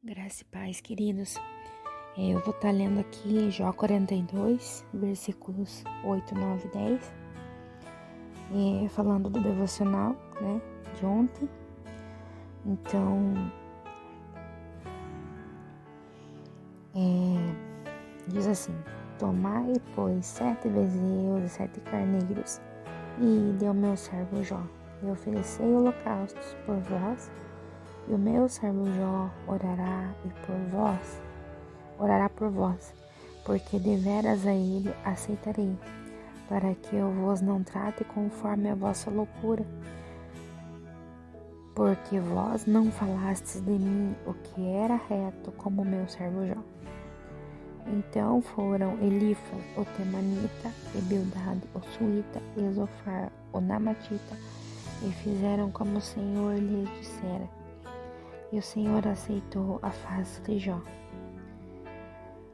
Graça e paz, queridos. Eu vou estar lendo aqui Jó 42, versículos 8, 9 e 10. Falando do devocional, né, de ontem. Então, diz assim: Tomai, pois, 7 bezerros e 7 carneiros, e deu meu servo Jó, e oferecei holocaustos por vós, e o meu servo Jó orará por vós, porque deveras a ele aceitarei, para que eu vos não trate conforme a vossa loucura, porque vós não falastes de mim o que era reto, como meu servo Jó. Então foram Elifas, o Temanita, e Bildade, o Suíta, e Zofar, o Namatita, e fizeram como o Senhor lhes dissera. E o Senhor aceitou a face de Jó.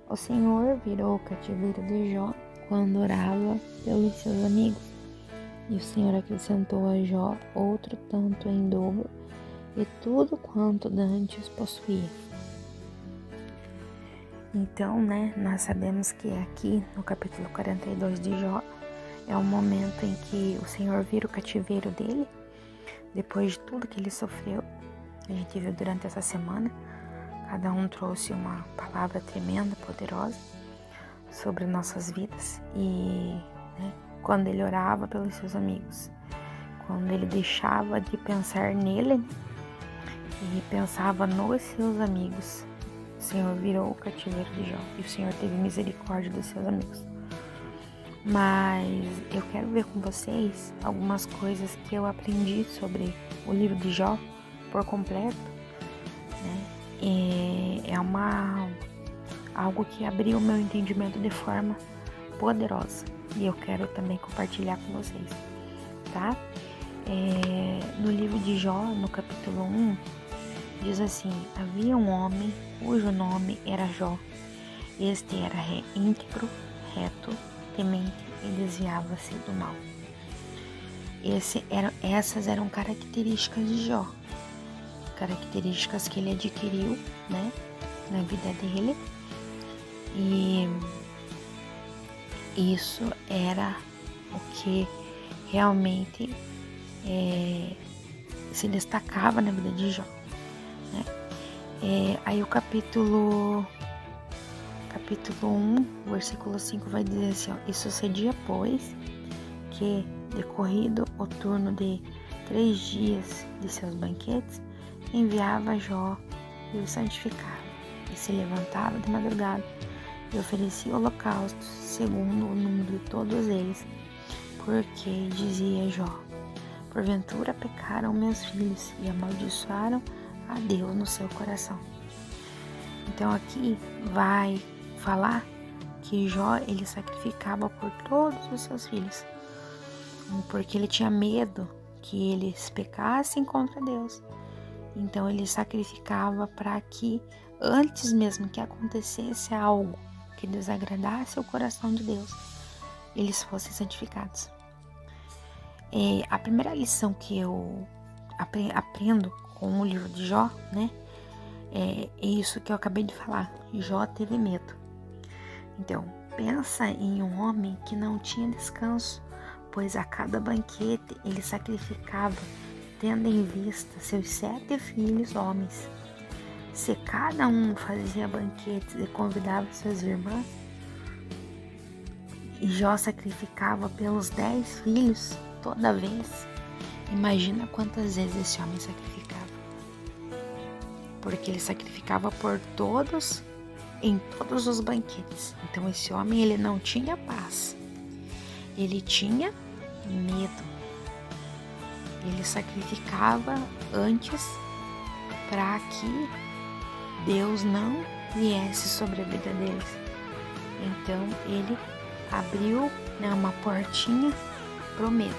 O Senhor virou o cativeiro de Jó quando orava pelos seus amigos. E o Senhor acrescentou a Jó outro tanto em dobro, e tudo quanto dantes possuía. Então, nós sabemos que aqui no capítulo 42 de Jó é o momento em que o Senhor vira o cativeiro dele, depois de tudo que ele sofreu. A gente viu durante essa semana, cada um trouxe uma palavra tremenda, poderosa, sobre nossas vidas. E quando ele orava pelos seus amigos, quando ele deixava de pensar nele e pensava nos seus amigos, o Senhor virou o cativeiro de Jó e o Senhor teve misericórdia dos seus amigos. Mas eu quero ver com vocês algumas coisas que eu aprendi sobre o livro de Jó por completo, algo que abriu o meu entendimento de forma poderosa e eu quero também compartilhar com vocês, tá? No livro de Jó, no capítulo 1, diz assim: havia um homem cujo nome era Jó. Este era íntegro, reto, temente e desviava-se do mal. Essas eram características de Jó, características que ele adquiriu, na vida dele, e isso era o que realmente se destacava na vida de Jó, aí o capítulo 1, versículo 5 vai dizer assim: e sucedia, pois, que decorrido o turno de 3 dias de seus banquetes, enviava Jó e o santificava, e se levantava de madrugada e oferecia holocaustos segundo o número de todos eles, porque dizia Jó: porventura pecaram meus filhos e amaldiçoaram a Deus no seu coração. Então aqui vai falar que Jó ele sacrificava por todos os seus filhos, porque ele tinha medo que eles pecassem contra Deus. Então ele sacrificava para que antes mesmo que acontecesse algo que desagradasse o coração de Deus, eles fossem santificados. A primeira lição que eu aprendo com o livro de Jó, é isso que eu acabei de falar. Jó teve medo. Então, pensa em um homem que não tinha descanso, pois a cada banquete ele sacrificava, tendo em vista seus 7 filhos homens. Se cada um fazia banquetes e convidava seus irmãos, e Jó sacrificava pelos 10 filhos toda vez, imagina quantas vezes esse homem sacrificava. Porque ele sacrificava por todos, em todos os banquetes. Então esse homem ele não tinha paz, ele tinha medo. Ele sacrificava antes para que Deus não viesse sobre a vida deles. Então ele abriu uma portinha pro medo,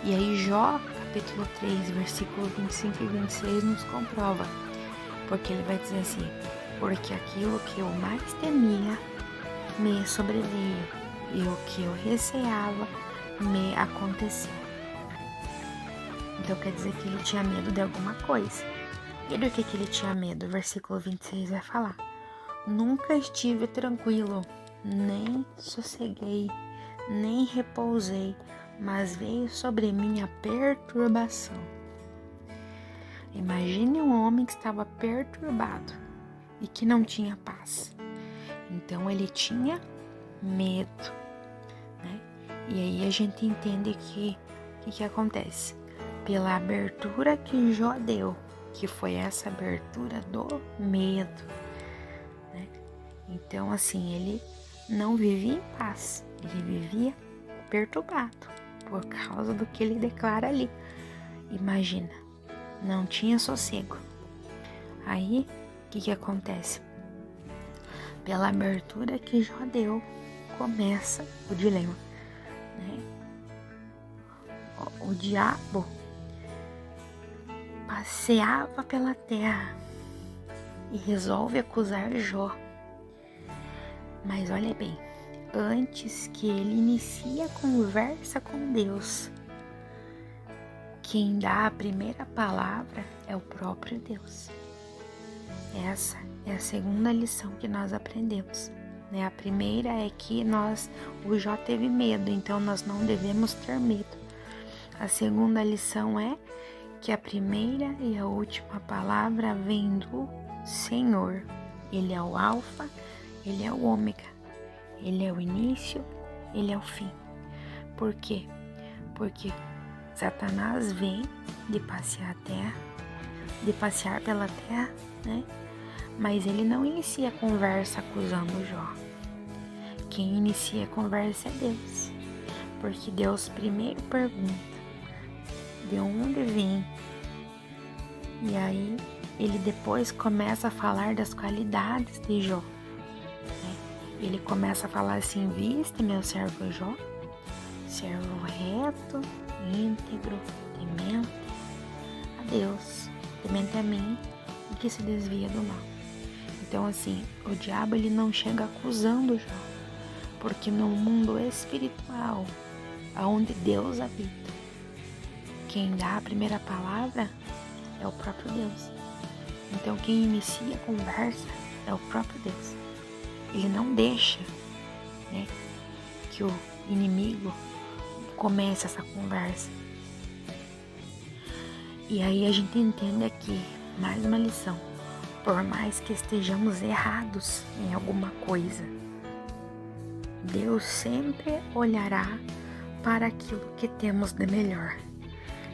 E aí Jó, capítulo 3, versículo 25 e 26 nos comprova, porque ele vai dizer assim: porque aquilo que eu mais temia me sobreveio, e o que eu receava me aconteceu. Então quer dizer que ele tinha medo de alguma coisa. E do que ele tinha medo? O versículo 26 vai falar: nunca estive tranquilo, nem sosseguei, nem repousei, mas veio sobre mim a perturbação. Imagine um homem que estava perturbado e que não tinha paz. Então ele tinha medo, né? E aí a gente entende que o que acontece? Pela abertura que Jó deu, que foi essa abertura do medo, né? Então assim, ele não vivia em paz, ele vivia perturbado por causa do que ele declara ali. Imagina, não tinha sossego. Aí, o que acontece? Pela abertura que Jó deu, começa o dilema, né? O diabo passeava pela terra e resolve acusar Jó. Mas olha bem, antes que ele inicie a conversa com Deus, quem dá a primeira palavra é o próprio Deus. Essa é a segunda lição que nós aprendemos, né? A primeira é que o Jó teve medo, então nós não devemos ter medo. A segunda lição é que a primeira e a última palavra vem do Senhor. Ele é o alfa, ele é o ômega, ele é o início, ele é o fim. Por quê? Porque Satanás vem de passear pela terra, né? Mas ele não inicia a conversa acusando Jó. Quem inicia a conversa é Deus. Porque Deus primeiro pergunta: de onde vem? E aí ele depois começa a falar das qualidades de Jó, né? Ele começa a falar assim: viste meu servo Jó, servo reto, íntegro, temente a Deus, temente a mim e que se desvia do mal. Então assim, o diabo ele não chega acusando Jó, porque no mundo espiritual, aonde Deus habita, quem dá a primeira palavra é o próprio Deus. Então quem inicia a conversa é o próprio Deus. Ele não deixa, né, que o inimigo comece essa conversa. E aí a gente entende aqui mais uma lição. Por mais que estejamos errados em alguma coisa, Deus sempre olhará para aquilo que temos de melhor.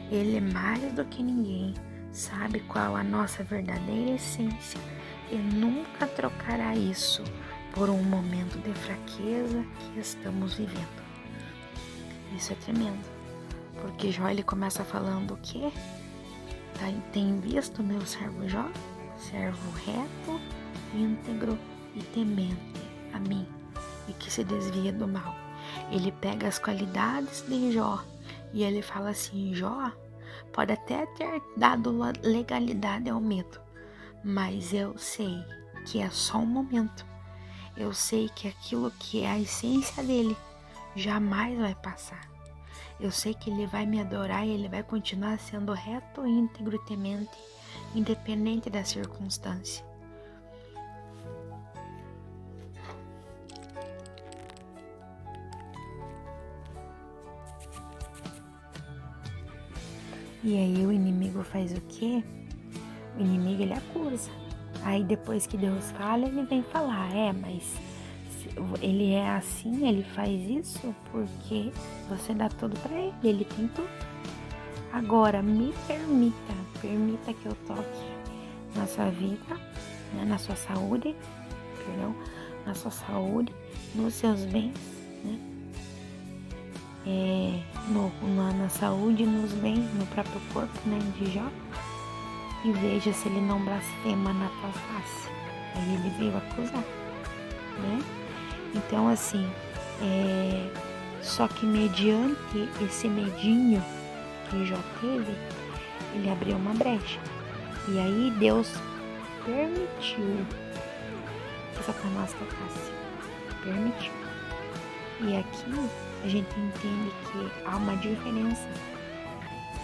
Ele, mais do que ninguém, sabe qual a nossa verdadeira essência e nunca trocará isso por um momento de fraqueza que estamos vivendo. Isso é tremendo, porque Jó ele começa falando o quê? Tem visto meu servo Jó? Servo reto, íntegro e temente a mim e que se desvia do mal. Ele pega as qualidades de Jó e ele fala assim: Jó pode até ter dado legalidade ao medo, mas eu sei que é só um momento. Eu sei que aquilo que é a essência dele jamais vai passar. Eu sei que ele vai me adorar e ele vai continuar sendo reto, íntegro e temente, independente da circunstância. E aí o inimigo faz o quê? O inimigo ele acusa. Aí depois que Deus fala, ele vem falar: mas ele é assim, ele faz isso porque você dá tudo pra ele, ele tem tudo. Agora me permita que eu toque na sua vida, né, na sua saúde, nos seus bens, né? Na saúde, nos bens, no próprio corpo, né, de Jó, e veja se ele não blasfema na tua face. Aí ele veio acusar, né? Então assim, só que mediante esse medinho que Jó teve, ele abriu uma brecha. E aí Deus permitiu que Satanás tocasse. Permitiu. E aqui a gente entende que há uma diferença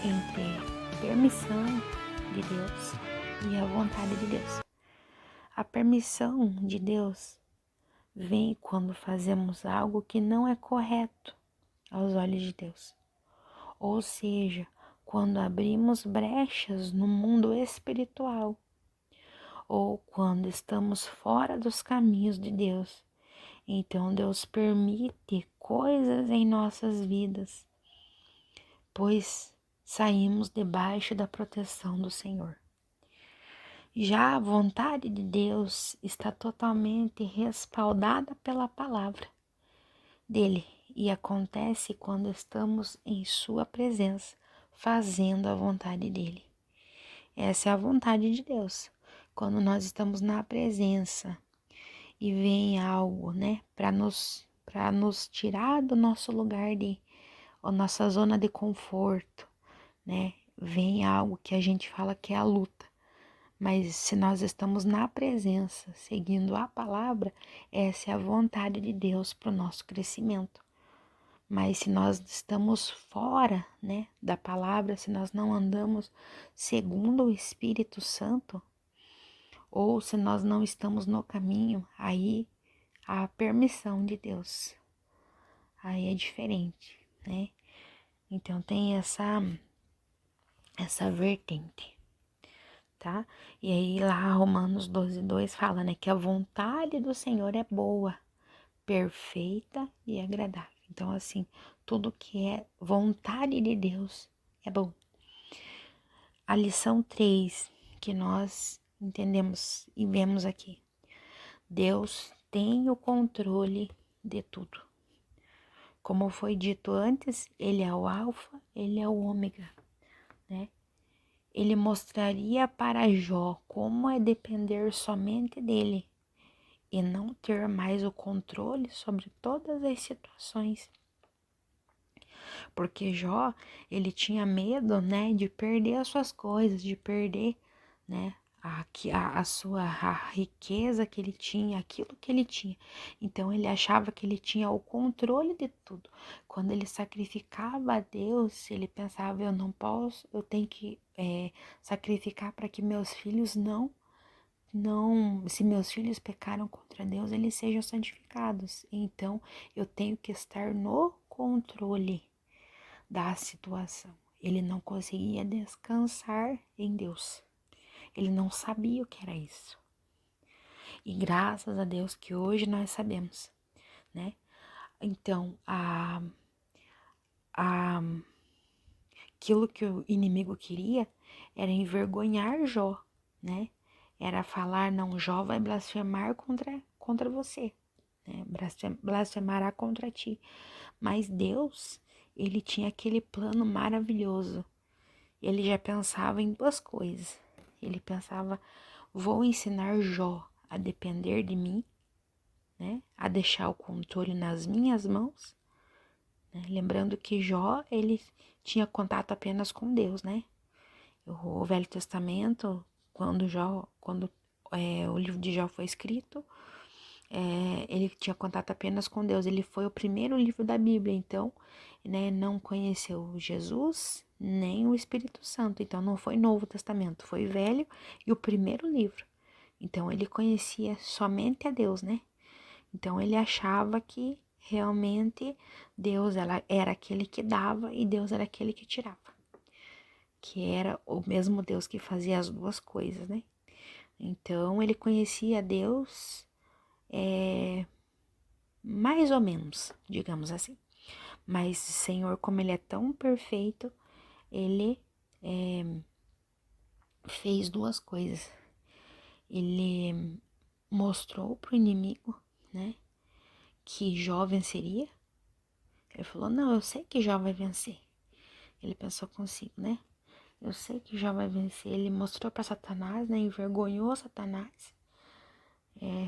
entre permissão de Deus e a vontade de Deus. A permissão de Deus vem quando fazemos algo que não é correto aos olhos de Deus. Ou seja, quando abrimos brechas no mundo espiritual, ou quando estamos fora dos caminhos de Deus. Então Deus permite coisas em nossas vidas, pois saímos debaixo da proteção do Senhor. Já a vontade de Deus está totalmente respaldada pela palavra dele e acontece quando estamos em sua presença, fazendo a vontade dele. Essa é a vontade de Deus. Quando nós estamos na presença e vem algo, né, para nos tirar do nosso lugar a nossa zona de conforto, né? Vem algo que a gente fala que é a luta. Mas se nós estamos na presença, seguindo a palavra, essa é a vontade de Deus para o nosso crescimento. Mas se nós estamos fora, né, da palavra, se nós não andamos segundo o Espírito Santo, ou se nós não estamos no caminho, aí a permissão de Deus, aí é diferente, né? Então tem essa vertente, tá? E aí lá Romanos 12:2 fala, né, que a vontade do Senhor é boa, perfeita e agradável. Então assim, tudo que é vontade de Deus é bom. A lição 3 que nós entendemos e vemos aqui. Deus tem o controle de tudo. Como foi dito antes, ele é o alfa, ele é o ômega, né? Ele mostraria para Jó como é depender somente dele e não ter mais o controle sobre todas as situações. Porque Jó, ele tinha medo, né, de perder as suas coisas, de perder, né, a riqueza que ele tinha, aquilo que ele tinha. Então ele achava que ele tinha o controle de tudo. Quando ele sacrificava a Deus, ele pensava, eu não posso, eu tenho que sacrificar para que meus filhos se meus filhos pecaram contra Deus, eles sejam santificados. Então eu tenho que estar no controle da situação. Ele não conseguia descansar em Deus. Ele não sabia o que era isso. E graças a Deus que hoje nós sabemos, né? Então, aquilo que o inimigo queria era envergonhar Jó, né? Era falar, não, Jó vai blasfemar contra você, né? Blasfemará contra ti. Mas Deus, ele tinha aquele plano maravilhoso. Ele já pensava em duas coisas. Ele pensava, vou ensinar Jó a depender de mim, né? A deixar o controle nas minhas mãos, né? Lembrando que Jó, ele tinha contato apenas com Deus, né? O Velho Testamento, quando o livro de Jó foi escrito, ele tinha contato apenas com Deus. Ele foi o primeiro livro da Bíblia, então, né, não conheceu Jesus nem o Espírito Santo. Então, não foi Novo Testamento, foi Velho e o primeiro livro. Então, ele conhecia somente a Deus, né? Então, ele achava que realmente Deus era aquele que dava e Deus era aquele que tirava. Que era o mesmo Deus que fazia as duas coisas, né? Então, ele conhecia Deus mais ou menos, digamos assim. Mas o Senhor, como ele é tão perfeito, ele fez duas coisas. Ele mostrou pro inimigo, né, que Jó venceria. Ele falou, não, eu sei que Jó vai vencer. Ele pensou consigo, né? Eu sei que Jó vai vencer. Ele mostrou para Satanás, né, envergonhou Satanás,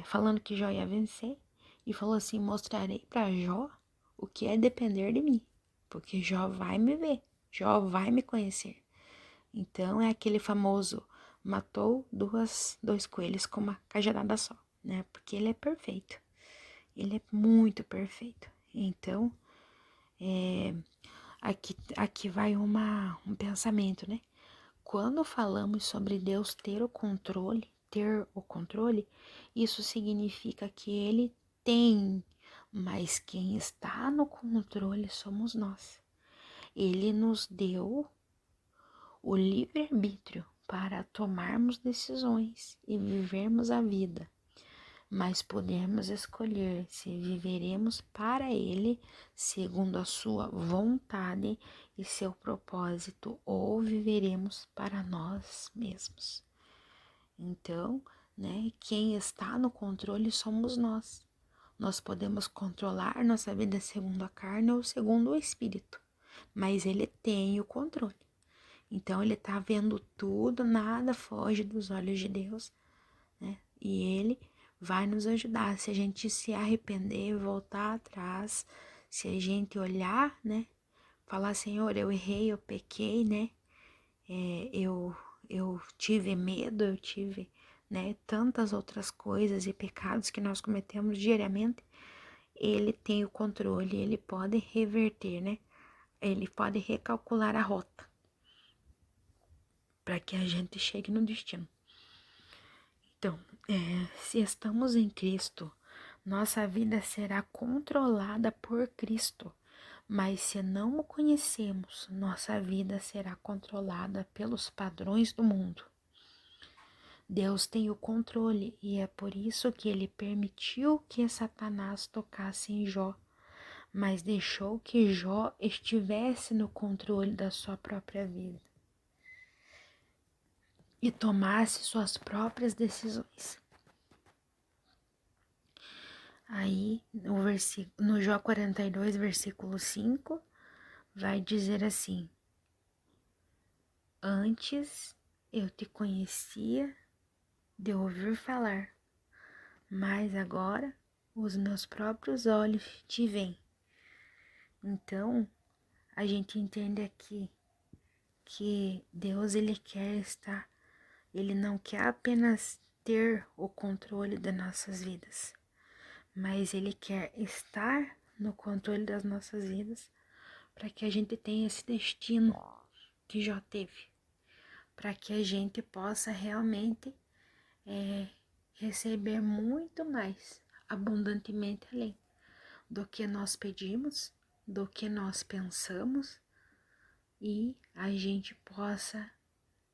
falando que Jó ia vencer. E falou assim, mostrarei para Jó o que é depender de mim. Porque Jó vai me ver, Jó vai me conhecer. Então é aquele famoso, matou dois coelhos com uma cajadada só, né? Porque ele é perfeito, ele é muito perfeito. Então, aqui vai um pensamento, né? quando falamos sobre Deus ter o controle, isso significa que Ele tem, mas quem está no controle somos nós. Ele nos deu o livre-arbítrio para tomarmos decisões e vivermos a vida, mas podemos escolher se viveremos para Ele, segundo a sua vontade e seu propósito, ou viveremos para nós mesmos. Então, quem está no controle somos nós. Nós podemos controlar nossa vida segundo a carne ou segundo o Espírito, mas Ele tem o controle. Então, Ele está vendo tudo, nada foge dos olhos de Deus, E Ele vai nos ajudar. Se a gente se arrepender, voltar atrás, se a gente olhar, falar, Senhor, eu errei, eu pequei, eu tive medo, eu tive, tantas outras coisas e pecados que nós cometemos diariamente. Ele tem o controle, ele pode reverter, Ele pode recalcular a rota para que a gente chegue no destino. Então, se estamos em Cristo, nossa vida será controlada por Cristo. Mas se não o conhecemos, nossa vida será controlada pelos padrões do mundo. Deus tem o controle e é por isso que Ele permitiu que Satanás tocasse em Jó, mas deixou que Jó estivesse no controle da sua própria vida e tomasse suas próprias decisões. Aí, no Jó 42, versículo 5, vai dizer assim: Antes eu te conhecia de ouvir falar, mas agora os meus próprios olhos te veem. Então, a gente entende aqui que Deus, Ele não quer apenas ter o controle das nossas vidas, mas Ele quer estar no controle das nossas vidas para que a gente tenha esse destino que já teve, para que a gente possa realmente receber muito mais, abundantemente além do que nós pedimos, do que nós pensamos, e a gente possa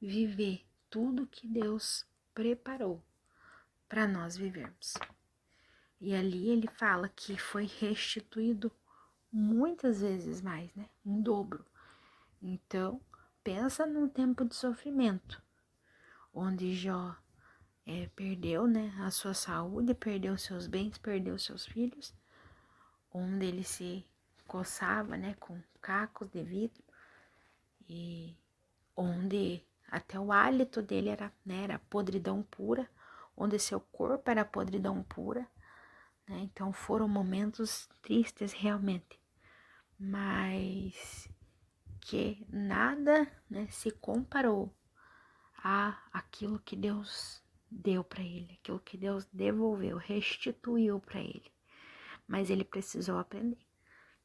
viver tudo que Deus preparou para nós vivermos. E ali ele fala que foi restituído muitas vezes mais, em dobro. Então, pensa num tempo de sofrimento, onde Jó perdeu, a sua saúde, perdeu seus bens, perdeu seus filhos, onde ele se coçava, com cacos de vidro, e onde até o hálito dele era podridão pura, onde seu corpo era podridão pura, Então foram momentos tristes realmente, mas que nada, se comparou a aquilo que Deus deu para ele, aquilo que Deus devolveu, restituiu para ele. Mas ele precisou aprender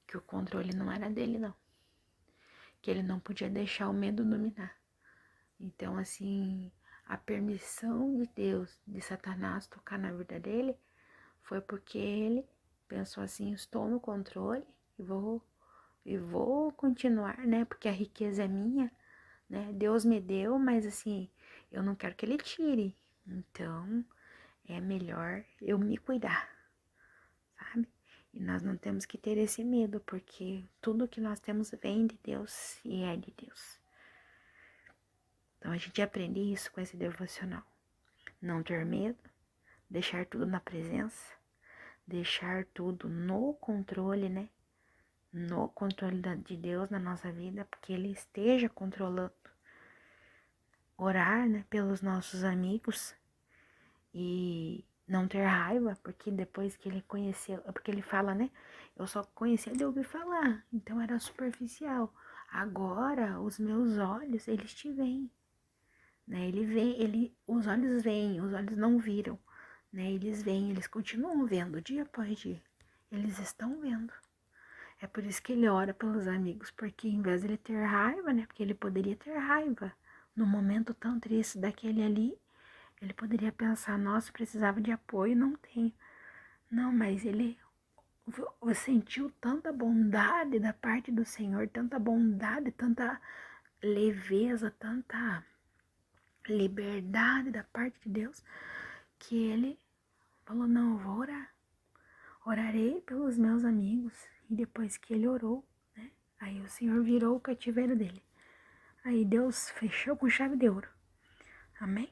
que o controle não era dele, não. Que ele não podia deixar o medo dominar. Então, assim, a permissão de Deus, de Satanás tocar na vida dele, foi porque ele pensou assim, estou no controle e vou continuar, porque a riqueza é minha, Deus me deu, mas assim, eu não quero que ele tire. Então, é melhor eu me cuidar, sabe? E nós não temos que ter esse medo, porque tudo que nós temos vem de Deus e é de Deus. Então, a gente aprende isso com esse devocional. Não ter medo, deixar tudo na presença, deixar tudo no controle, no controle de Deus na nossa vida, porque Ele esteja controlando. Orar, pelos nossos amigos e não ter raiva, porque depois que ele conheceu, porque ele fala, eu só conhecia de ouvir falar, então era superficial. Agora, os meus olhos, eles te veem, Ele vê, os olhos não viram, Eles veem, eles continuam vendo dia após dia. Eles estão vendo. É por isso que ele ora pelos amigos, porque em vez de ele ter raiva, porque ele poderia ter raiva, no momento tão triste daquele ali, ele poderia pensar, nossa, precisava de apoio, não tenho. Não, mas ele sentiu tanta bondade da parte do Senhor, tanta bondade, tanta leveza, tanta liberdade da parte de Deus, que ele falou, não, eu vou orar. Orarei pelos meus amigos. E depois que ele orou, né? Aí o Senhor virou o cativeiro dele. Aí Deus fechou com chave de ouro. Amém?